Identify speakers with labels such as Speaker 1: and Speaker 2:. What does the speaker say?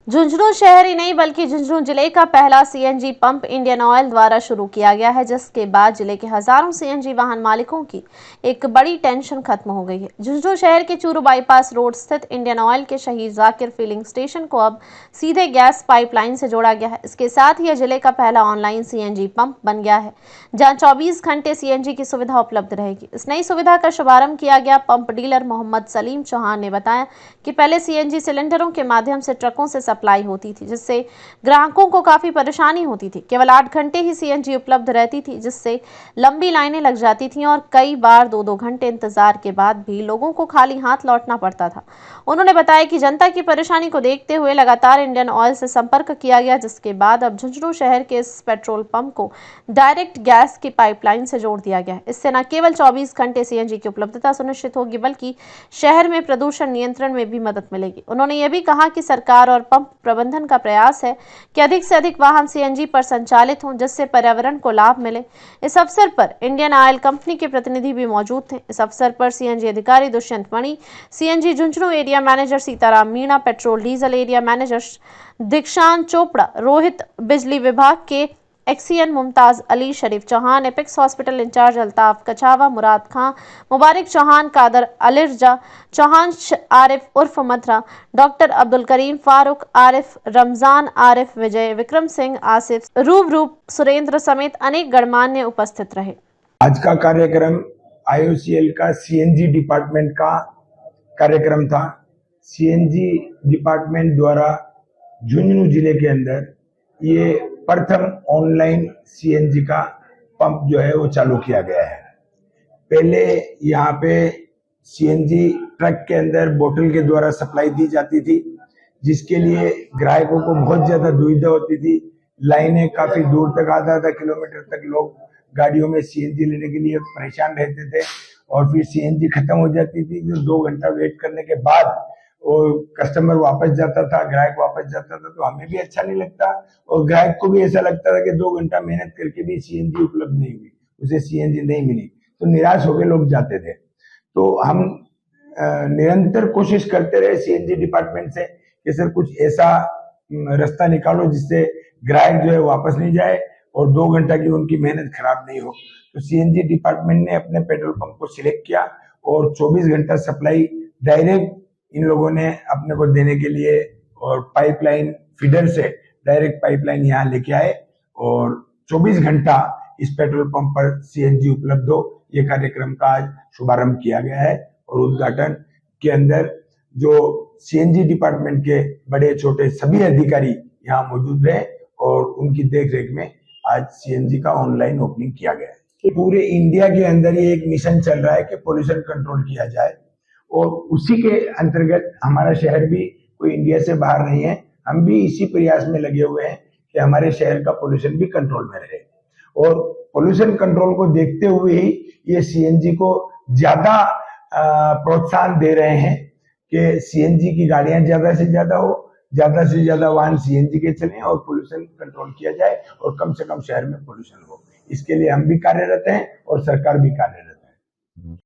Speaker 1: झुंझुनू शहर ही नहीं बल्कि झुंझुनू जिले का पहला सीएनजी पंप इंडियन ऑयल द्वारा शुरू किया गया है, जिसके बाद जिले के हजारों सीएनजी वाहन मालिकों की एक बड़ी टेंशन खत्म हो गई है। झुंझुनू शहर के चूरू बाईपास रोड स्थित इंडियन ऑयल के शहीद जाकिर फिलिंग स्टेशन को अब सीधे गैस पाइपलाइन से जोड़ा गया है। इसके साथ ही यह जिले का पहला ऑनलाइन सीएनजी पंप बन गया है, जहाँ 24 घंटे सीएनजी की सुविधा उपलब्ध रहेगी। इस नई सुविधा का शुभारंभ किया गया पंप डीलर मोहम्मद सलीम चौहान ने बताया कि पहले सीएनजी सिलेंडरों के माध्यम से ट्रकों से सप्लाई होती थी, जिससे ग्राहकों को काफी परेशानी होती थी। केवल 8 घंटे ही सीएनजी उपलब्ध रहती थी, जिससे लंबी लाइनें लग जाती थीं और कई बार 2-2 घंटे इंतजार के बाद भी लोगों को खाली हाथ लौटना पड़ता था। उन्होंने बताया कि जनता की परेशानी को देखते हुए लगातार इंडियन ऑयल से संपर्क किया गया, जिसके बाद अब झुंझुनू शहर के इस पेट्रोल पंप को डायरेक्ट गैस की पाइपलाइन से जोड़ दिया गया है। इससे न केवल 24 घंटे सीएनजी की उपलब्धता सुनिश्चित होगी, बल्कि शहर में प्रदूषण नियंत्रण में भी मदद मिलेगी। उन्होंने यह भी कहा कि सरकार और पंप प्रबंधन का प्रयास है कि अधिक से अधिक वाहन सीएनजी पर संचालित हों, जिससे पर्यावरण को लाभ मिले। इस अवसर पर इंडियन ऑयल कंपनी के प्रतिनिधि भी मौजूद थे। इस अवसर पर सीएनजी अधिकारी Dushyant Mani, CNG Jhunjhunu area manager Sitaram Meena, petrol diesel area manager Dikshant Chopra, Rohit, बिजली विभाग के XEN Mumtaz Ali, Sharif Chauhan, Apex hospital incharge Altaf Kachhawa, Murad Khan, Mubarak Chauhan, Kadar Aliraza Chauhan, Arif उर्फ मथरा, डॉक्टर अब्दुल करीम, फारूक, आरिफ, रमजान, आरिफ, विजय, विक्रम सिंह, आसिफ, रूप, सुरेंद्र समेत अनेक गणमान्य उपस्थित रहे।
Speaker 2: आज का कार्यक्रम आईओसीएल का सीएनजी डिपार्टमेंट का कार्यक्रम था। सीएनजी डिपार्टमेंट द्वारा झुंझुनू जिले के अंदर ये प्रथम ऑनलाइन सीएनजी का पंप जो है वो चालू किया गया है। पहले यहाँ पे सीएनजी ट्रक के अंदर बोतल के द्वारा सप्लाई दी जाती थी, जिसके लिए ग्राहकों को बहुत ज्यादा दुविधा होती थी। लाइनें काफी दूर तक, आधा किलोमीटर तक लोग गाड़ियों में सीएनजी लेने के लिए परेशान रहते थे और फिर सीएनजी खत्म हो जाती थी। जो 2 घंटा वेट करने के बाद वो कस्टमर वापस जाता था, ग्राहक वापस जाता था, तो हमें भी अच्छा नहीं लगता और ग्राहक को भी ऐसा लगता था कि 2 घंटा मेहनत करके भी सीएनजी उपलब्ध नहीं हुई, उसे सीएनजी नहीं मिली, तो निराश होकर लोग जाते थे। तो हम निरंतर कोशिश करते रहे सीएनजी डिपार्टमेंट से कि सर कुछ ऐसा रास्ता निकालो जिससे ग्राहक जो है वापस नहीं जाए और 2 घंटा की उनकी मेहनत खराब नहीं हो। तो सीएनजी डिपार्टमेंट ने अपने पेट्रोल पंप को सिलेक्ट किया और 24 घंटा सप्लाई डायरेक्ट इन लोगों ने अपने को देने के लिए और पाइपलाइन फीडर से डायरेक्ट पाइपलाइन यहाँ लेके आए और 24 घंटा इस पेट्रोल पंप पर सीएनजी उपलब्ध हो, ये कार्यक्रम का आज शुभारंभ किया गया है। और उद्घाटन के अंदर जो सीएनजी डिपार्टमेंट के बड़े छोटे सभी अधिकारी यहाँ मौजूद रहे और उनकी देखरेख में आज सीएनजी का ऑनलाइन ओपनिंग किया गया है। पूरे इंडिया के अंदर ये एक मिशन चल रहा है कि पोल्यूशन कंट्रोल किया जाए और उसी के अंतर्गत हमारा शहर भी कोई इंडिया से बाहर नहीं है। हम भी इसी प्रयास में लगे हुए हैं कि हमारे शहर का पोल्यूशन भी कंट्रोल में रहे और पोल्यूशन कंट्रोल को देखते हुए ही ये सीएनजी को ज्यादा प्रोत्साहन दे रहे हैं कि सीएनजी की गाड़ियां ज्यादा से ज्यादा वाहन सीएनजी के चलें और पोल्यूशन कंट्रोल किया जाए और कम से कम शहर में पोल्यूशन हो। इसके लिए हम भी कार्यरत हैं और सरकार भी कार्यरत है।